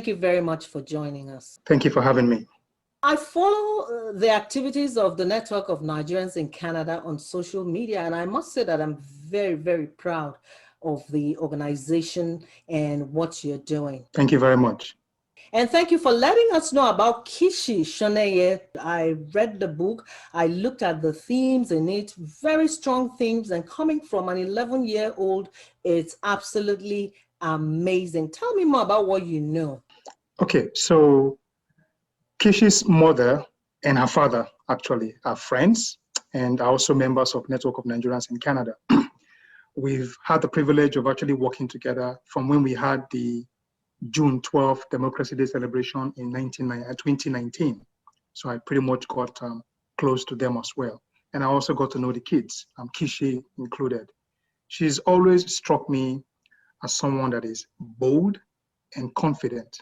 you very much for joining us. Thank you for having me. I follow the activities of the Network of Nigerians in Canada on social media, and I must say that I'm very, very proud of the organization and what you're doing. Thank you very much. And thank you for letting us know about Kishi Shoneye. I read the book, I looked at the themes in it, very strong themes, and coming from an 11-year-old, it's absolutely amazing. Tell me more about what you know. Okay, so Kishi's mother and her father actually are friends and are also members of Network of Nigerians in Canada. We've had the privilege of actually working together from when we had the June 12th Democracy Day celebration in 2019. So I pretty much got close to them as well. And I also got to know the kids, Kishi included. She's always struck me as someone that is bold and confident.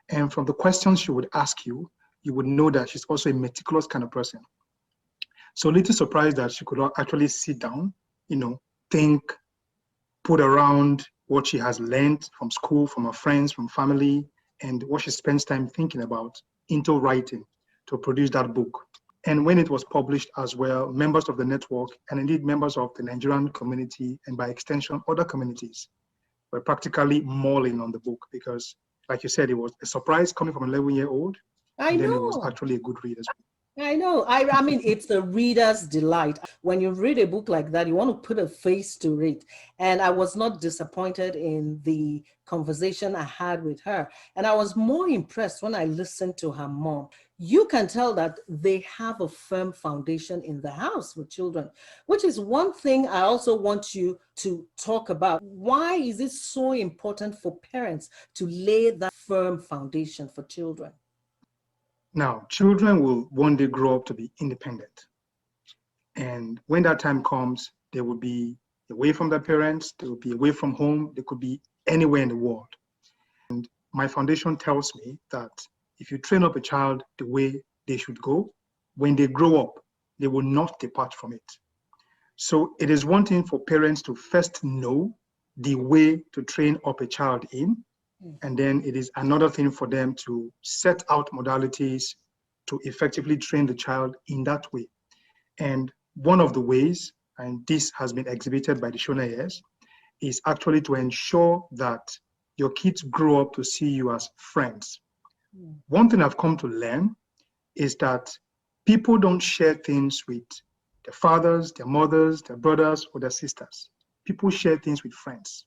And from the questions she would ask you, you would know that she's also a meticulous kind of person. So a little surprised that she could actually sit down, think, put around what she has learned from school, from her friends, from family, and what she spends time thinking about into writing to produce that book. And when it was published as well, members of the network and indeed members of the Nigerian community and by extension other communities were practically mulling on the book because, like you said, it was a surprise coming from an 11-year-old. I know. Then it was actually a good read as well. I know. I mean, it's the reader's delight. When you read a book like that, you want to put a face to it. And I was not disappointed in the conversation I had with her. And I was more impressed when I listened to her mom. You can tell that they have a firm foundation in the house with children, which is one thing I also want you to talk about. Why is it so important for parents to lay that firm foundation for children? Now, children will one day grow up to be independent. And when that time comes, they will be away from their parents, they will be away from home, they could be anywhere in the world. And my foundation tells me that if you train up a child the way they should go, when they grow up, they will not depart from it. So it is one thing for parents to first know the way to train up a child in, and then it is another thing for them to set out modalities to effectively train the child in that way. And one of the ways, and this has been exhibited by the Shoneyes, is actually to ensure that your kids grow up to see you as friends. One thing I've come to learn is that people don't share things with their fathers, their mothers, their brothers, or their sisters. People share things with friends.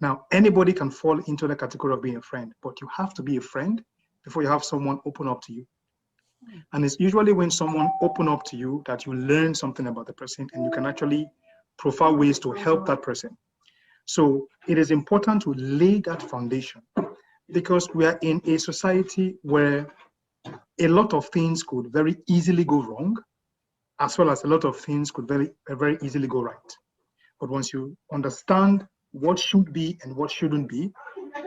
Now, anybody can fall into the category of being a friend, but you have to be a friend before you have someone open up to you. And it's usually when someone open up to you that you learn something about the person and you can actually profile ways to help that person. So it is important to lay that foundation because we are in a society where a lot of things could very easily go wrong, as well as a lot of things could very easily go right. But once you understand what should be and what shouldn't be,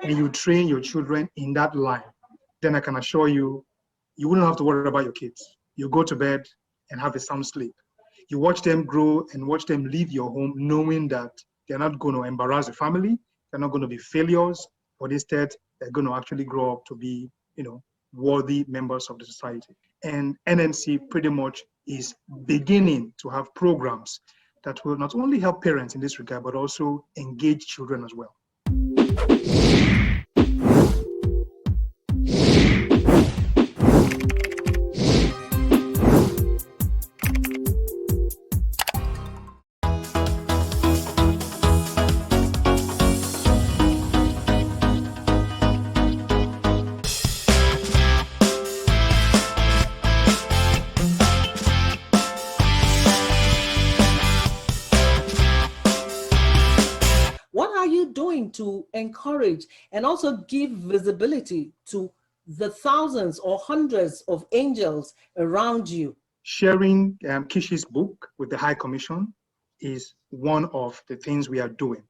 and you train your children in that line, then I can assure you, you wouldn't have to worry about your kids. You go to bed and have a sound sleep. You watch them grow and watch them leave your home knowing that they're not going to embarrass the family, they're not going to be failures, but instead they're going to actually grow up to be, worthy members of the society. And NNC pretty much is beginning to have programs that will not only help parents in this regard, but also engage children as well. To encourage and also give visibility to the thousands or hundreds of angels around you? Sharing Kishi's book with the High Commission is one of the things we are doing.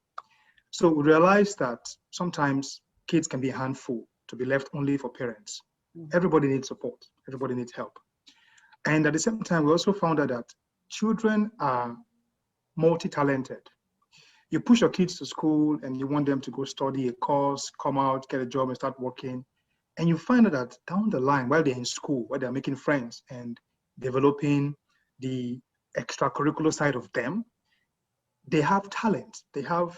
So we realize that sometimes kids can be a handful to be left only for parents. Everybody needs support, everybody needs help. And at the same time, we also found out that children are multi-talented. You push your kids to school and you want them to go study a course, come out, get a job and start working. And you find out that down the line, while they're in school, while they're making friends and developing the extracurricular side of them, they have talent. They have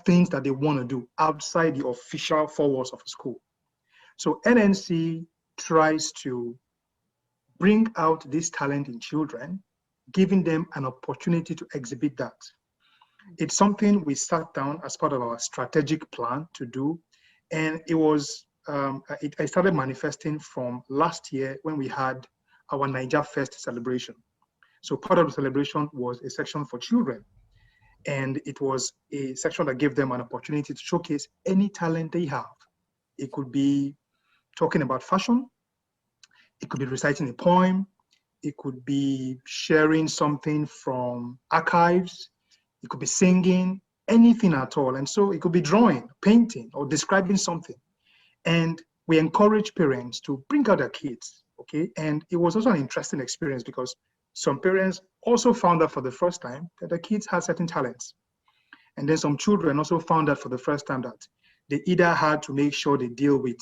things that they want to do outside the official four walls of a school. So NNC tries to bring out this talent in children, giving them an opportunity to exhibit that. It's something we sat down as part of our strategic plan to do, and it started manifesting from last year when we had our Niger Fest celebration. So part of the celebration was a section for children, and it was a section that gave them an opportunity to showcase any talent they have. It could be talking about fashion, it could be reciting a poem, it could be sharing something from archives, it could be singing, anything at all. And so it could be drawing, painting, or describing something. And we encourage parents to bring out their kids, okay? And it was also an interesting experience because some parents also found out for the first time that their kids had certain talents. And then some children also found out for the first time that they either had to make sure they deal with,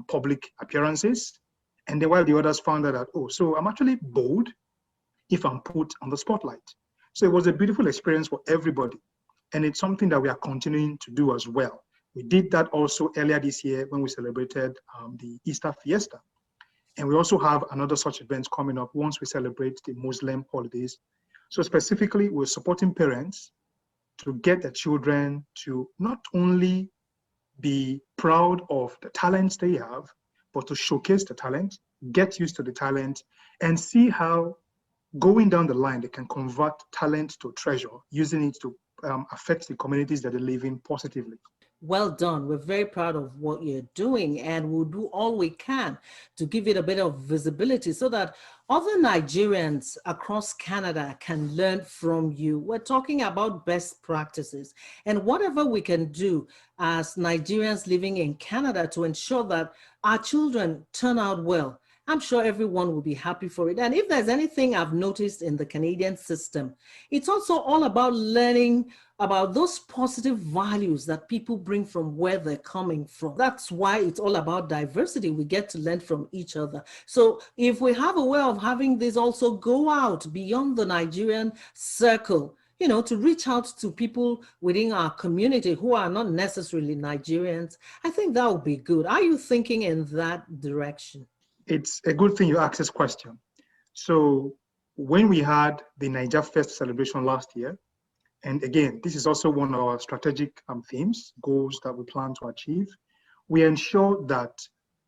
public appearances. And then while the others found out that, oh, so I'm actually bold if I'm put on the spotlight. So it was a beautiful experience for everybody. And it's something that we are continuing to do as well. We did that also earlier this year when we celebrated the Easter Fiesta. And we also have another such event coming up once we celebrate the Muslim holidays. So specifically, we're supporting parents to get their children to not only be proud of the talents they have, but to showcase the talent, get used to the talent, and see how going down the line, they can convert talent to treasure, using it to affect the communities that they live in positively. Well done. We're very proud of what you're doing, and we'll do all we can to give it a bit of visibility so that other Nigerians across Canada can learn from you. We're talking about best practices and whatever we can do as Nigerians living in Canada to ensure that our children turn out well. I'm sure everyone will be happy for it. And if there's anything I've noticed in the Canadian system, it's also all about learning about those positive values that people bring from where they're coming from. That's why it's all about diversity. We get to learn from each other. So if we have a way of having this also go out beyond the Nigerian circle, to reach out to people within our community who are not necessarily Nigerians, I think that would be good. Are you thinking in that direction? It's a good thing you asked this question. So when we had the Niger Fest celebration last year, and again, this is also one of our strategic themes, goals that we plan to achieve, we ensure that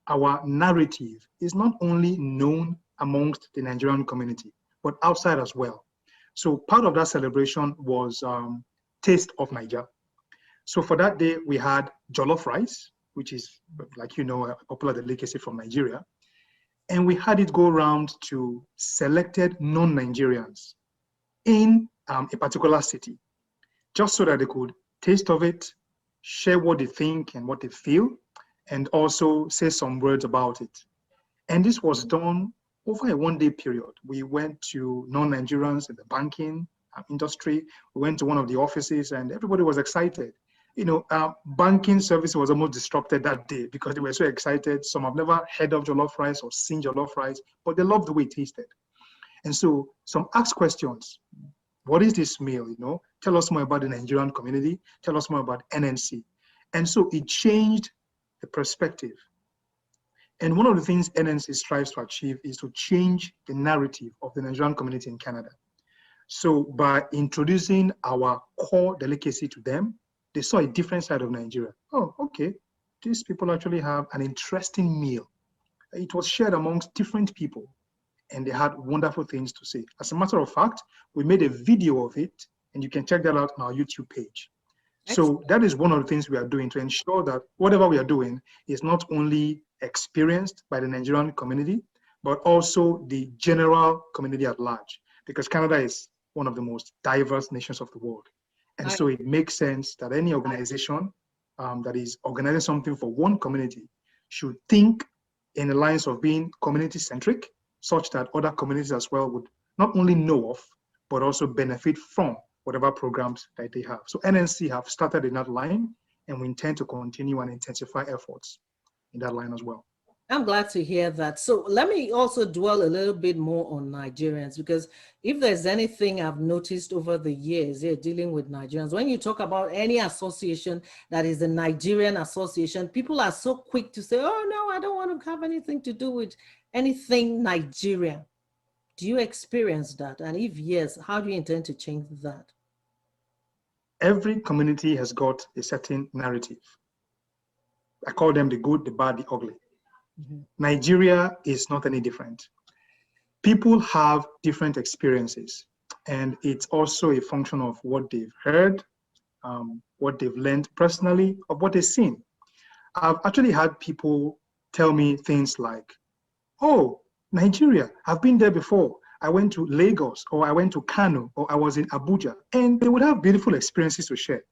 our narrative is not only known amongst the Nigerian community, but outside as well. So part of that celebration was Taste of Niger. So for that day, we had jollof rice, which is, like a popular delicacy from Nigeria. And we had it go around to selected non-Nigerians in a particular city, just so that they could taste of it, share what they think and what they feel, and also say some words about it. And this was done over a one-day period. We went to non-Nigerians in the banking industry. We went to one of the offices and everybody was excited. Banking service was almost disrupted that day because they were so excited. Some have never heard of jollof rice or seen jollof rice, but they loved the way it tasted. And so some asked questions. What is this meal? Tell us more about the Nigerian community. Tell us more about NNC. And so it changed the perspective. And one of the things NNC strives to achieve is to change the narrative of the Nigerian community in Canada. So by introducing our core delicacy to them, they saw a different side of Nigeria. Oh, okay. These people actually have an interesting meal. It was shared amongst different people, and they had wonderful things to say. As a matter of fact, we made a video of it, and you can check that out on our YouTube page. Excellent. So that is one of the things we are doing to ensure that whatever we are doing is not only experienced by the Nigerian community, but also the general community at large, because Canada is one of the most diverse nations of the world. And so it makes sense that any organization that is organizing something for one community should think in the lines of being community-centric, such that other communities as well would not only know of, but also benefit from whatever programs that they have. So NNC have started in that line, and we intend to continue and intensify efforts. in that line as well. I'm glad to hear that. So let me also dwell a little bit more on Nigerians, because if there's anything I've noticed over the years here dealing with Nigerians, when you talk about any association that is a Nigerian association, people are so quick to say, oh, no, I don't want to have anything to do with anything Nigerian. Do you experience that? And if yes, how do you intend to change that? Every community has got a certain narrative. I call them the good, the bad, the ugly. Nigeria is not any different. People have different experiences, and it's also a function of what they've heard, what they've learned personally, of what they've seen. I've actually had people tell me things like, oh, Nigeria, I've been there before. I went to Lagos, or I went to Kano, or I was in Abuja, and they would have beautiful experiences to share.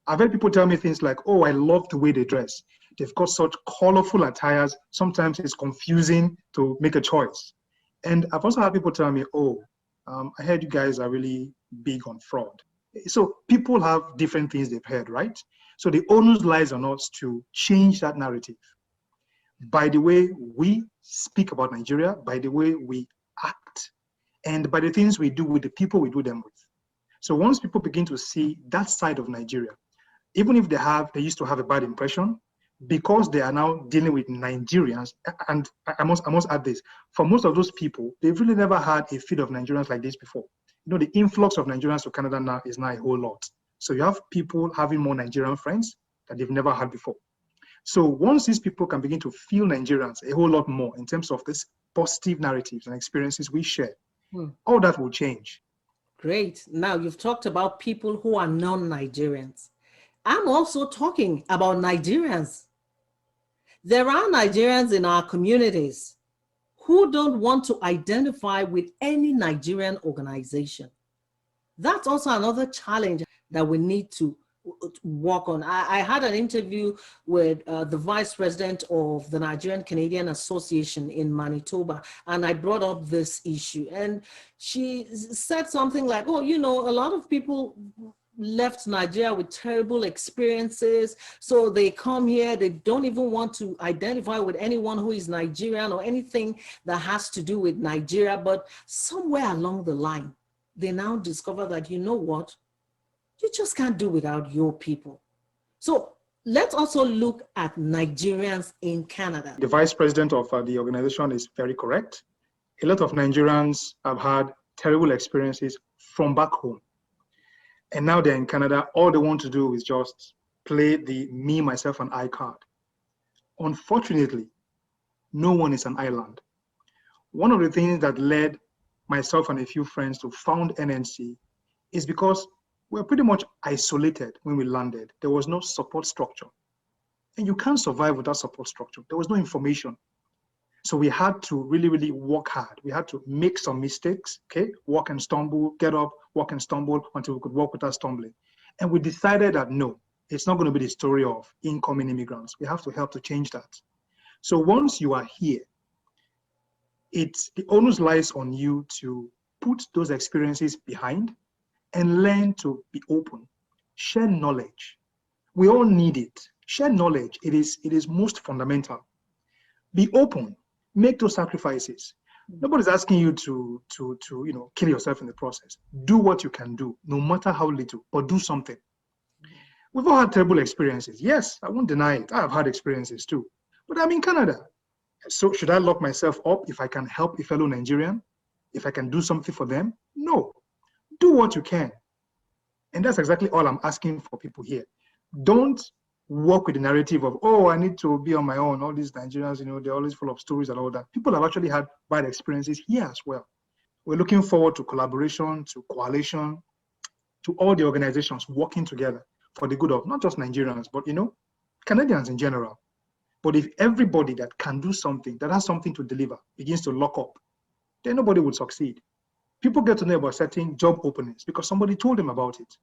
I've had people tell me things like, oh, I love the way they dress. They've got such colorful attires. Sometimes it's confusing to make a choice. And I've also had people tell me, oh, I heard you guys are really big on fraud. So people have different things they've heard, right? So the onus lies on us to change that narrative by the way we speak about Nigeria, by the way we act, and by the things we do with the people we do them with. So once people begin to see that side of Nigeria, even if they used to have a bad impression, because they are now dealing with Nigerians, and I must add this, for most of those people, they've really never had a feed of Nigerians like this before. You know, the influx of Nigerians to Canada now is now a whole lot. So you have people having more Nigerian friends that they've never had before. So once these people can begin to feel Nigerians a whole lot more in terms of this positive narratives and experiences we share, all that will change. Great. Now you've talked about people who are non-Nigerians. I'm also talking about Nigerians. There are Nigerians in our communities who don't want to identify with any Nigerian organization. That's also another challenge that we need to work on. I had an interview with the vice president of the Nigerian Canadian Association in Manitoba, and I brought up this issue. And she said something like, oh, you know, a lot of people left Nigeria with terrible experiences. So they come here, they don't even want to identify with anyone who is Nigerian or anything that has to do with Nigeria. But somewhere along the line, they now discover that, you know what, you just can't do without your people. So let's also look at Nigerians in Canada. The vice president of the organization is very correct. A lot of Nigerians have had terrible experiences from back home. And now they're in Canada. All they want to do is just play the me, myself, and I card. Unfortunately, no one is an island. One of the things that led myself and a few friends to found NNC is because we're pretty much isolated when we landed. There was no support structure. And you can't survive without support structure. There was no information. So we had to really, really work hard. We had to make some mistakes, okay? Walk and stumble, get up, walk and stumble until we could walk without stumbling. And we decided that no, it's not going to be the story of incoming immigrants. We have to help to change that. So once you are here, the onus lies on you to put those experiences behind and learn to be open. Share knowledge. We all need it. Share knowledge. It is most fundamental. Be open. Make those sacrifices. Nobody's asking you to kill yourself in the process. Do what you can do, no matter how little, but do something. We've all had terrible experiences. Yes, I won't deny it. I have had experiences too. But I'm in Canada. So should I lock myself up if I can help a fellow Nigerian? If I can do something for them? No. Do what you can. And that's exactly all I'm asking for people here. Don't work with the narrative of, oh, I need to be on my own. All these Nigerians, they're always full of stories and all that. People have actually had bad experiences here as well. We're looking forward to collaboration, to coalition, to all the organizations working together for the good of not just Nigerians, but, Canadians in general. But if everybody that can do something, that has something to deliver, begins to lock up, then nobody would succeed. People get to know about certain job openings because somebody told them about it.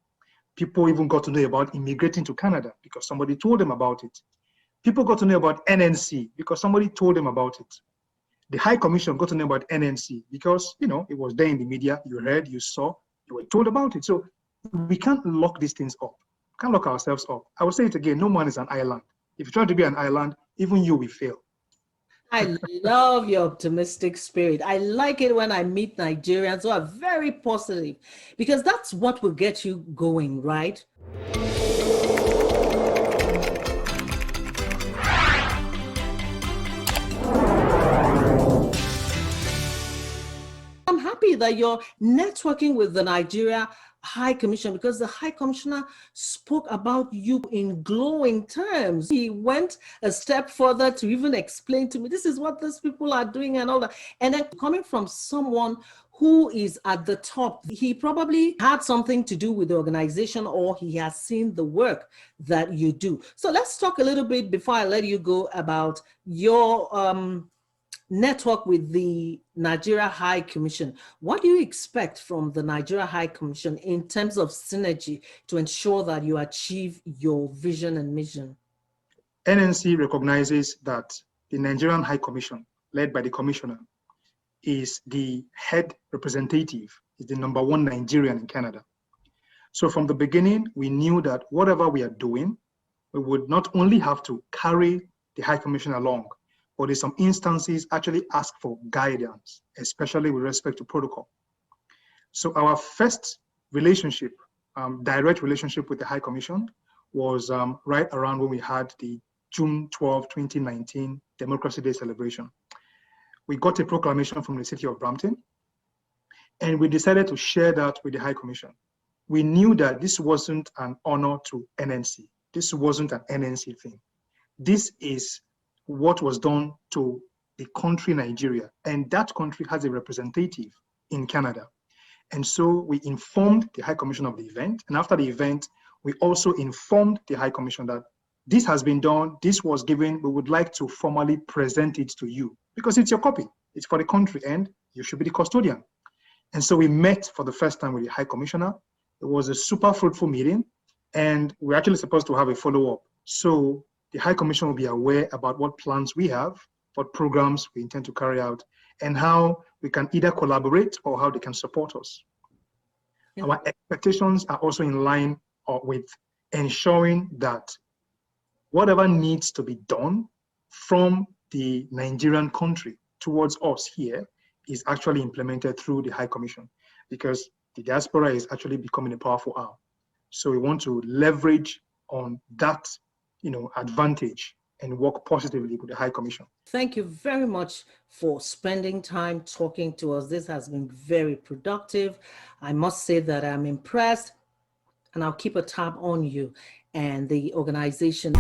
People even got to know about immigrating to Canada because somebody told them about it. People got to know about NNC because somebody told them about it. The High Commission got to know about NNC because, it was there in the media. You heard, you saw, you were told about it. So we can't lock these things up. We can't lock ourselves up. I will say it again, no man is an island. If you try to be an island, even you will fail. I love your optimistic spirit. I like it when I meet Nigerians who are very positive, because that's what will get you going, right? I'm happy that you're networking with the Nigeria High Commission, because the High Commissioner spoke about you in glowing terms. He went a step further to even explain to me, this is what these people are doing and all that. And then coming from someone who is at the top, he probably had something to do with the organization, or he has seen the work that you do. So let's talk a little bit before I let you go about your network with the Nigeria High Commission. What do you expect from the Nigeria High Commission in terms of synergy to ensure that you achieve your vision and mission? NNC recognizes that the Nigerian High Commission, led by the Commissioner, is the head representative, is the number one Nigerian in Canada. So from the beginning, we knew that whatever we are doing, we would not only have to carry the High Commission along, but in some instances actually ask for guidance, especially with respect to protocol. So our first relationship, direct relationship with the High Commission was right around when we had the June 12, 2019 Democracy Day celebration. We got a proclamation from the city of Brampton, and we decided to share that with the High Commission. We knew that this wasn't an honor to NNC. This wasn't an NNC thing. This is what was done to the country Nigeria, and that country has a representative in Canada. And so we informed the High Commission of the event, and after the event, we also informed the High Commission that this has been done, this was given, we would like to formally present it to you, because it's your copy, it's for the country, and you should be the custodian. And so we met for the first time with the High Commissioner. It was a super fruitful meeting, and we're actually supposed to have a follow-up. So the High Commission will be aware about what plans we have, what programs we intend to carry out, and how we can either collaborate or how they can support us. Yeah. Our expectations are also in line with ensuring that whatever needs to be done from the Nigerian country towards us here is actually implemented through the High Commission, because the diaspora is actually becoming a powerful arm. So we want to leverage on that advantage and work positively with the High Commission. Thank you very much for spending time talking to us. This has been very productive. I must say that I'm impressed, and I'll keep a tab on you and the organization.